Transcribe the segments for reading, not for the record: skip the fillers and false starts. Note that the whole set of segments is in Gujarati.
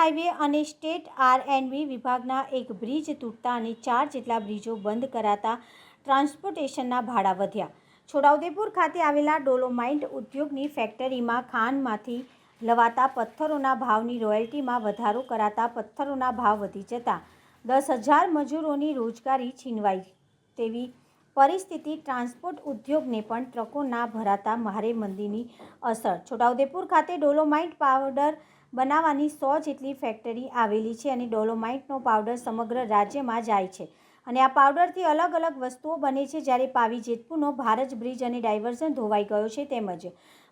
હાઈવે અને સ્ટેટ R&B વિભાગના એક બ્રિજ તૂટતા અને 4 જેટલા બ્રિજો બંધ કરાતા ટ્રાન્સપોર્ટેશનના ભાડા વધ્યા. છોટાઉદેપુર ખાતે આવેલા ડોલોમાઇટ ઉદ્યોગની ફેક્ટરીમાં ખાણમાંથી લવાતા પથ્થરોના ભાવની રોયલ્ટીમાં વધારો કરાતા પથ્થરોના ભાવ વધી જતા 10,000 મજૂરોની રોજગારી છીનવાઈ તેવી પરિસ્થિતિ. ટ્રાન્સપોર્ટ ઉદ્યોગને પણ ટ્રકો ના ભરાતા ભારે મંદીની અસર. છોટાઉદેપુર ખાતે ડોલોમાઇટ પાવડર બનાવવાની 100 જેટલી ફેક્ટરી આવેલી છે અને ડોલોમાઇટનો પાવડર સમગ્ર રાજ્યમાં જાય છે અને આ પાવડરથી અલગ અલગ વસ્તુઓ બને છે. જ્યારે પાવી જેતપુરનો ભારજ બ્રિજ અને ડાયવર્ઝન ધોવાઈ ગયો છે તેમજ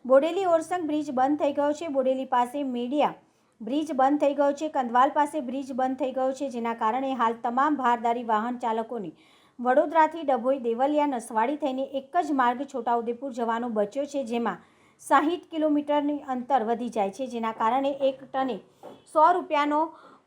બોડેલી ઓરસંગ બ્રિજ બંધ થઈ ગયો છે. બોડેલી પાસે મેડિયા બ્રિજ બંધ થઈ ગયો છે. કંદવાલ પાસે બ્રિજ બંધ થઈ ગયો છે, જેના કારણે હાલ તમામ ભારદારી વાહન ચાલકોને વડોદરાથી ડભોઈ, દેવલિયા, નસવાડી થઈને એક જ માર્ગ છોટાઉદેપુર જવાનો બચ્યો છે, જેમાં 60 કિલોમીટરની અંતર વધી જાય છે, જેના કારણે એક ટને 100 રૂપિયાનો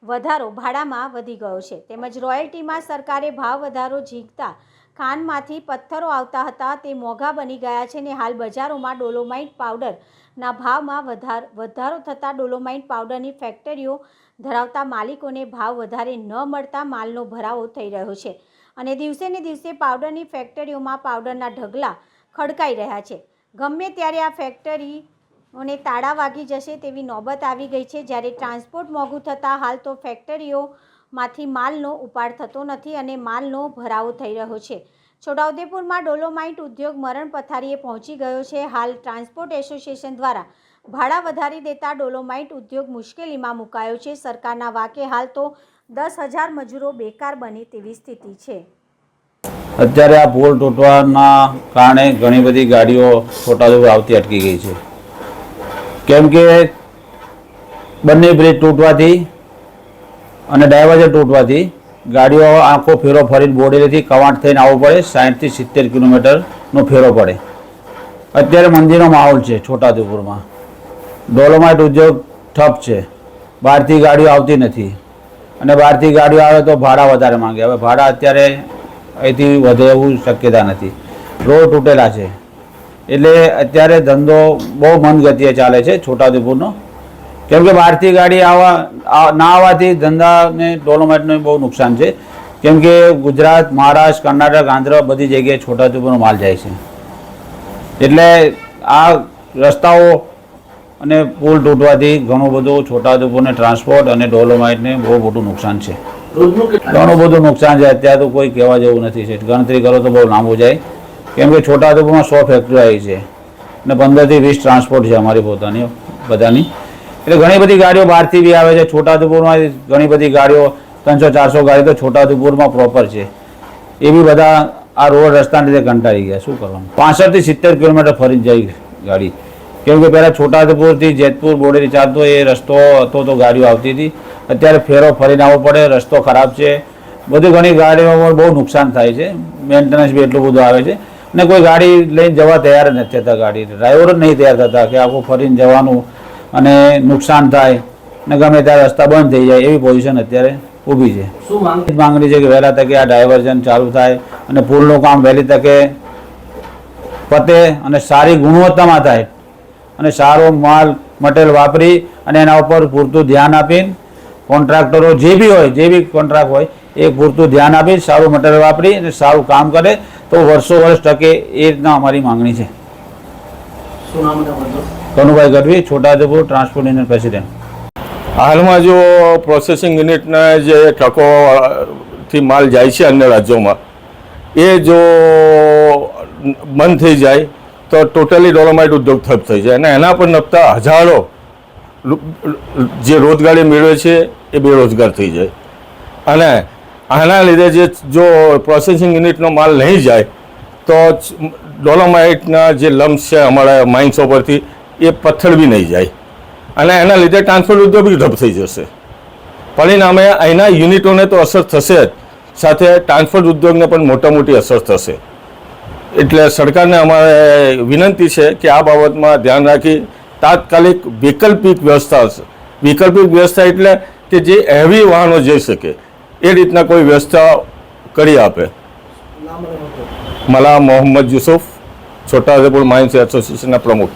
વધારો ભાડામાં વધી ગયો છે. તેમજ રોયલ્ટીમાં સરકારે ભાવ વધારો ઝીકતા ખાનમાંથી પથ્થરો આવતા હતા તે મોંઘા બની ગયા છે અને હાલ બજારોમાં ડોલોમાઇટ પાવડરના ભાવમાં વધારો થતાં ડોલોમાઇટ પાવડરની ફેક્ટરીઓ ધરાવતા માલિકોને ભાવ વધારે ન મળતા માલનો ભરાવો થઈ રહ્યો છે અને દિવસે ને દિવસે પાવડરની ફેક્ટરીઓમાં પાવડરના ઢગલા ખડકાઈ રહ્યા છે. ગમે ત્યારે આ ફેક્ટરીઓને તાળા વાગી જશે તેવી નોબત આવી ગઈ છે. જ્યારે ટ્રાન્સપોર્ટ મોંઘું થતાં હાલ તો ફેક્ટરીઓમાંથી માલનો ઉપાડ થતો નથી અને માલનો ભરાવો થઈ રહ્યો છે. છોટાઉદેપુરમાં ડોલોમાઇટ ઉદ્યોગ મરણ પથારીએ પહોંચી ગયો છે. હાલ ટ્રાન્સપોર્ટ એસોસિએશન દ્વારા ભાડા વધારી દેતા ડોલોમાઇટ ઉદ્યોગ મુશ્કેલીમાં મુકાયો છે. સરકારના વાકે હાલ તો 10,000 મજૂરો બેકાર બને તેવી સ્થિતિ છે. અત્યારે આ પુલ તૂટવાના કારણે ઘણી બધી ગાડીઓ છોટાઉદેપુર આવતી અટકી ગઈ છે, કેમ કે બંને બ્રિજ તૂટવાથી અને ડાયવર્ઝન તૂટવાથી ગાડીઓ આખો ફેરો ફરીને બોડેલીથી કવાંટ થઈને આવવું પડે. 60 થી 70 કિલોમીટરનો ફેરો પડે. અત્યારે મંદીનો માહોલ છે છોટાઉદેપુરમાં. ડોલોમાઇટ ઉદ્યોગ ઠપ છે, બહારથી ગાડીઓ આવતી નથી અને બહારથી ગાડીઓ આવે તો ભાડા વધારે માંગે. હવે ભાડા અત્યારે અહીંથી વધે એવું શક્યતા નથી. રોડ તૂટેલા છે એટલે અત્યારે ધંધો બહુ મંદ ગતિએ ચાલે છે છોટાઉદેપુરનો, કેમ કે બહારથી ગાડી ના આવવાથી ધંધાને ડોલોમાઇટને બહુ નુકસાન છે. કેમ કે ગુજરાત, મહારાષ્ટ્ર, કર્ણાટક, આંધ્ર બધી જગ્યાએ છોટાઉદેપુરનો માલ જાય છે. એટલે આ રસ્તાઓ અને પુલ તૂટવાથી ઘણું બધું છોટાઉદેપુરને ટ્રાન્સપોર્ટ અને ડોલોમાઇટને બહુ મોટું નુકસાન છે. ઘણું બધું નુકસાન છે. અત્યારે તો કોઈ કહેવા જેવું નથી છે. ગણતરી કરો તો બહુ લાંબુ જાય, કેમ કે છોટાઉદેપુરમાં 100 ફેક્ટરી આવી છે અને 15 થી 20 ટ્રાન્સપોર્ટ છે અમારી પોતાની બધાની. એટલે ઘણી બધી ગાડીઓ બહારથી બી આવે છે. છોટાઉદેપુરમાં ઘણી બધી ગાડીઓ 300-400 ગાડી તો છોટાઉદેપુરમાં પ્રોપર છે. એ બી બધા આ રોડ રસ્તાને લીધે કંટાળી ગયા. શું કરવાનું? 65 થી 70 કિલોમીટર ફરીને જાય ગાડી, કેમ કે પહેલાં છોટાઉદેપુરથી જેતપુર, બોડેલી ચાલતો એ રસ્તો હતો તો ગાડીઓ આવતી હતી. અત્યારે ફેરો ફરીને આવવો પડે, રસ્તો ખરાબ છે, બધી ઘણી ગાડીઓમાં બહુ નુકસાન થાય છે. મેન્ટેનન્સ બી એટલું બધું આવે છે અને કોઈ ગાડી લઈને જવા તૈયાર જ નથી થતા. ગાડી ડ્રાઈવર જ નહીં તૈયાર થતા કે આખું ફરીને જવાનું અને નુકસાન થાય ને ગમે ત્યારે રસ્તા બંધ થઈ જાય એવી પોઝિશન અત્યારે ઊભી છે. શું માંગણી છે કે વહેલા તકે આ ડાયવર્ઝન ચાલુ થાય અને પુલનું કામ વહેલી તકે પતે અને સારી ગુણવત્તામાં થાય અને સારો માલ મટીરિયલ વાપરી અને એના ઉપર પૂરતું ધ્યાન આપીને કોન્ટ્રાક્ટરો જે બી હોય, જે બી કોન્ટ્રાક્ટ હોય એ પૂરતું ધ્યાન આપી સારું મટીરિયલ વાપરી અને સારું કામ કરે તો વર્ષો વર્ષ ટકે. એ રીતના અમારી માંગણી છે. Kanubhai Gadhvi, Chhotaudepur transport union president. હાલમાં જો પ્રોસેસિંગ યુનિટના જે ટ્રકોથી માલ જાય છે અન્ય રાજ્યોમાં એ જો બંધ થઈ જાય તો ટોટલી ડોલોમાઇટ ઉદ્યોગ ઠપ થઈ જાય અને એના પર નપતા હજારો જે રોજગારી મેળવે છે એ બેરોજગાર થઈ જાય. અને આના લીધે જો પ્રોસેસિંગ યુનિટનો માલ નહીં જાય તો ડોલોમાઇટના જે લમ્સ છે અમારા માઇન્સો પરથી એ પથ્થર બી નહીં જાય અને એના લીધે ટ્રાન્સપોર્ટ ઉદ્યોગ બી ઠપ થઈ જશે. પરિણામે અહીંના યુનિટોને તો અસર થશે જ, સાથે ટ્રાન્સપોર્ટ ઉદ્યોગને પણ મોટી અસર થશે. એટલે સરકારને અમારે વિનંતી છે કે આ બાબતમાં ધ્યાન રાખી તાત્કાલિક વૈકલ્પિક વ્યવસ્થા એટલે કે જે હેવી વાહનો જઈ શકે એ રીતના કોઈ વ્યવસ્થા કરી આપે. મલા મોહમ્મદ યુસુફ, છોટાઉદેપુર માઇન્સ એસોસિએશનના પ્રમુખ.